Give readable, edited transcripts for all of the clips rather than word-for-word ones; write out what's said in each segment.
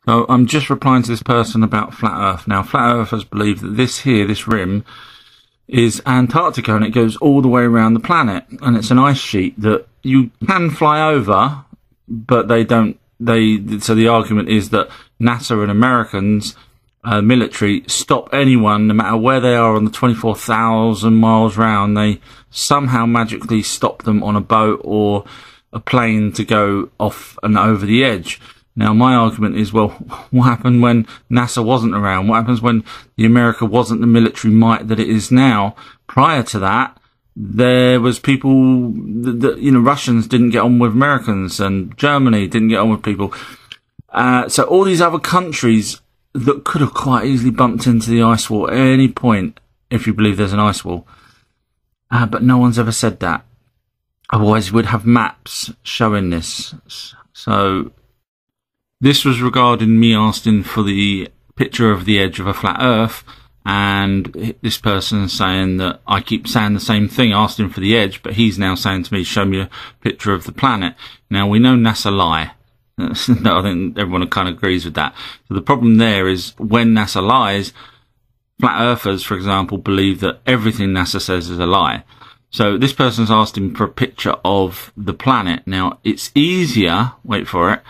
So I'm just replying to this person about flat Earth. Now, flat earthers believe that this here, this rim, is Antarctica, and it goes all the way around the planet, and it's an ice sheet that you can fly over, but they don't. So the argument is that NASA and Americans, military, stop anyone, no matter where they are on the 24,000 miles round. They somehow magically stop them on a boat or a plane to go off and over the edge. Now, my argument is, well, what happened when NASA wasn't around? What happens when the America wasn't the military might that it is now? Prior to that, there was people that Russians didn't get on with Americans, and Germany didn't get on with people. So all these other countries that could have quite easily bumped into the ice wall at any point, if you believe there's an ice wall. But no one's ever said that. Otherwise, we'd have maps showing this. So this was regarding me asking for the picture of the edge of a flat Earth, and this person saying that I keep saying the same thing, asking for the edge, but he's now saying to me, show me a picture of the planet. Now, we know NASA lie. I think everyone kind of agrees with that. So the problem there is when NASA lies, flat earthers, for example, believe that everything NASA says is a lie. So this person's asked him for a picture of the planet. Now, it's easier, wait for it,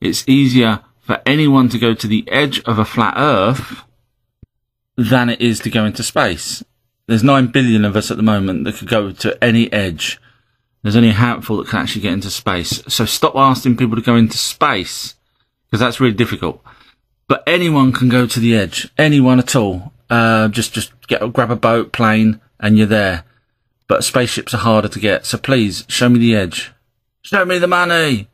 it's easier for anyone to go to the edge of a flat Earth than it is to go into space. There's 9 billion of us at the moment that could go to any edge. There's only a handful that can actually get into space. So stop asking people to go into space, because that's really difficult. But anyone can go to the edge. Anyone at all. Just grab a boat, plane, and you're there. But spaceships are harder to get. So please, show me the edge. Show me the money!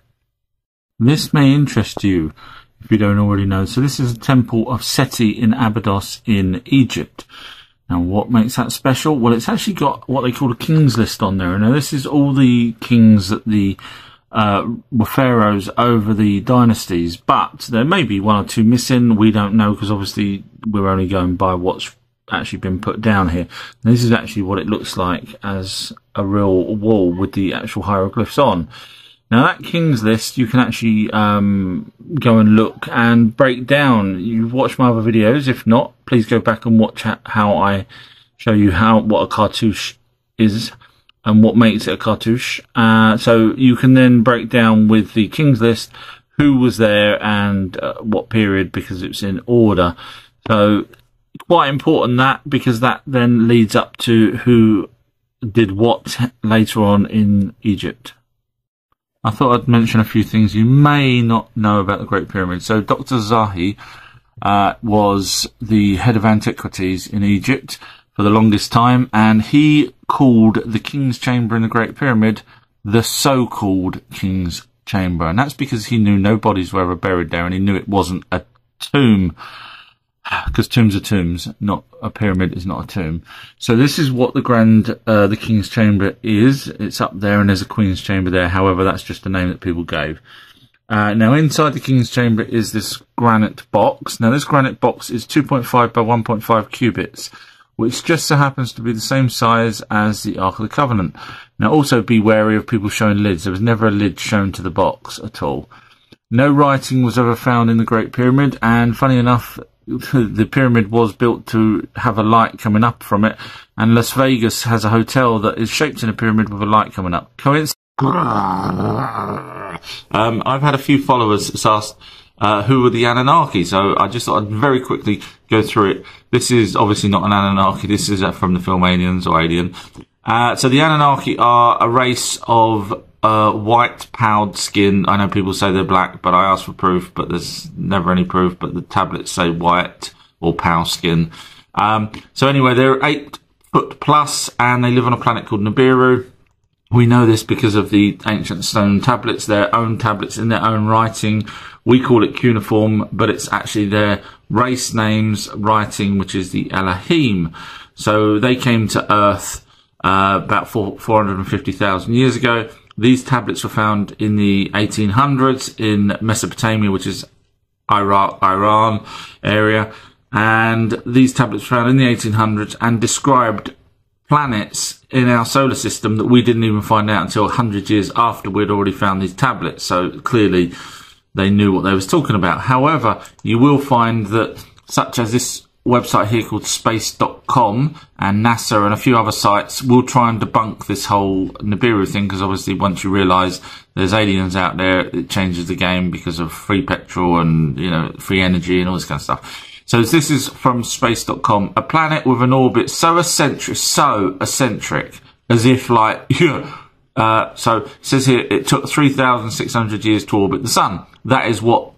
This may interest you, if you don't already know. So this is the temple of Seti in Abydos in Egypt. Now, what makes that special? Well, it's actually got what they call a king's list on there. Now, this is all the kings that were pharaohs over the dynasties, but there may be one or two missing. We don't know, because obviously we're only going by what's actually been put down here. And this is actually what it looks like as a real wall with the actual hieroglyphs on. Now, that king's list, you can actually go and look and break down. You've watched my other videos. If not, please go back and watch how I show you what a cartouche is and what makes it a cartouche. So you can then break down with the king's list who was there and what period, because it's in order. So quite important that, because that then leads up to who did what later on in Egypt. I thought I'd mention a few things you may not know about the Great Pyramid. So Dr. Zahi was the head of antiquities in Egypt for the longest time, and he called the King's Chamber in the Great Pyramid the so-called King's Chamber. And that's because he knew no bodies were ever buried there, and he knew it wasn't a tomb, because tombs are tombs, not a pyramid is not a tomb. So this is what the King's Chamber is. It's up there, and there's a Queen's Chamber there. However, that's just the name that people gave. Now, inside the King's Chamber is this granite box. Now, this granite box is 2.5 by 1.5 cubits, which just so happens to be the same size as the Ark of the Covenant. Now, also be wary of people showing lids. There was never a lid shown to the box at all. No writing was ever found in the Great Pyramid, and funny enough, the pyramid was built to have a light coming up from it, and Las Vegas has a hotel that is shaped in a pyramid with a light coming up. Coincidence? I've had a few followers that's asked who were the Anunnaki, so I just thought I'd very quickly go through it. This is obviously not an Anunnaki, this is from the film Aliens or Alien. So the Anunnaki are a race of white powdered skin. I know people say they're black, but I asked for proof, but there's never any proof, but the tablets say white or pale skin. So anyway, they're 8 foot plus, and they live on a planet called Nibiru. We know this because of the ancient stone tablets, their own tablets in their own writing. We call it cuneiform, but it's actually their race names writing, which is the Elohim. So they came to Earth about 450,000 years ago. These tablets were found in the 1800s in Mesopotamia, which is Iraq, Iran area. And these tablets were found in the 1800s and described planets in our solar system that we didn't even find out until 100 years after we'd already found these tablets. So clearly they knew what they was talking about. However, you will find that, such as this website here called space.com and NASA and a few other sites, will try and debunk this whole Nibiru thing, because obviously once you realise there's aliens out there, it changes the game because of free petrol and, you know, free energy and all this kind of stuff. So this is from space.com. A planet with an orbit so eccentric, as if like, so it says here, it took 3,600 years to orbit the sun. That is what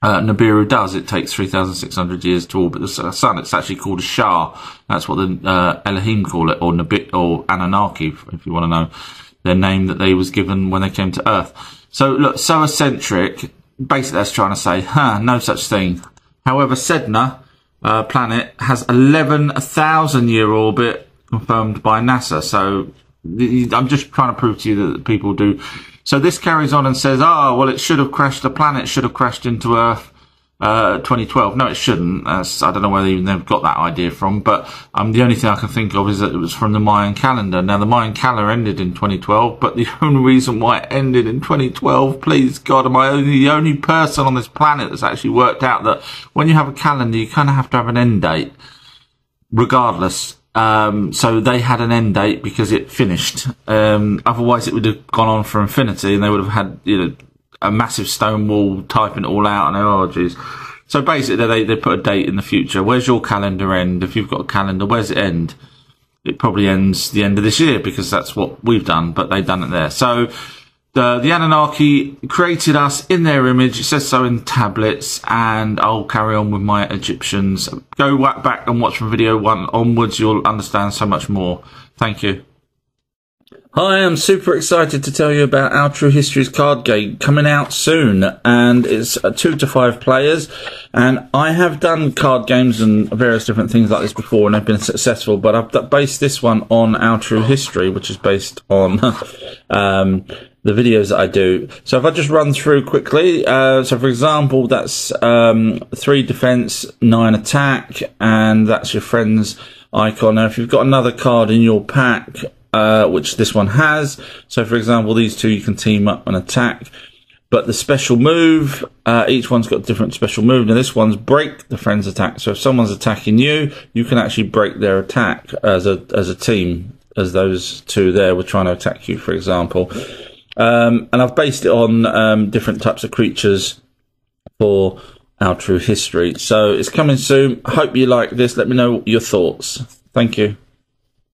Nibiru does. It takes 3,600 years to orbit the sun. It's actually called a Shah. That's what the Elohim call it, or or Anunnaki, if you want to know their name that they was given when they came to Earth. So look, so eccentric. Basically, that's trying to say, no such thing. However, Sedna planet has 11,000 year orbit confirmed by NASA. So I'm just trying to prove to you that people do. So this carries on and says, oh, well, it should have crashed, the planet should have crashed into Earth 2012. No, it shouldn't. I don't know where they've got that idea from, but the only thing I can think of is that it was from the Mayan calendar. Now, the Mayan calendar ended in 2012, but the only reason why it ended in 2012, please God, am I the only person on this planet that's actually worked out that when you have a calendar, you kind of have to have an end date, regardless. So they had an end date because it finished. Otherwise it would have gone on for infinity, and they would have had, you know, a massive stone wall typing it all out, and oh geez. So basically they put a date in the future. Where's your calendar end? If you've got a calendar, where's it end? It probably ends the end of this year, because that's what we've done, but they've done it there. So the Anunnaki created us in their image. It says so in tablets, and I'll carry on with my Egyptians. Go back and watch from video 1 onwards. You'll understand so much more. Thank you. Hi, I'm super excited to tell you about Our True History's card game coming out soon, and it's 2 to 5 players. And I have done card games and various different things like this before, and I've been successful, but I've based this one on Our True History, which is based on the videos that I do. So if I just run through quickly, so for example, that's 3 defense, 9 attack, and that's your friend's icon. Now, if you've got another card in your pack, which this one has, so for example, these two you can team up and attack. But the special move, each one's got a different special move. Now this one's break the friend's attack. So if someone's attacking you, you can actually break their attack as a team, as those two there were trying to attack you, for example. And I've based it on different types of creatures for Our True History. So it's coming soon. Hope you like this. Let me know your thoughts. Thank you.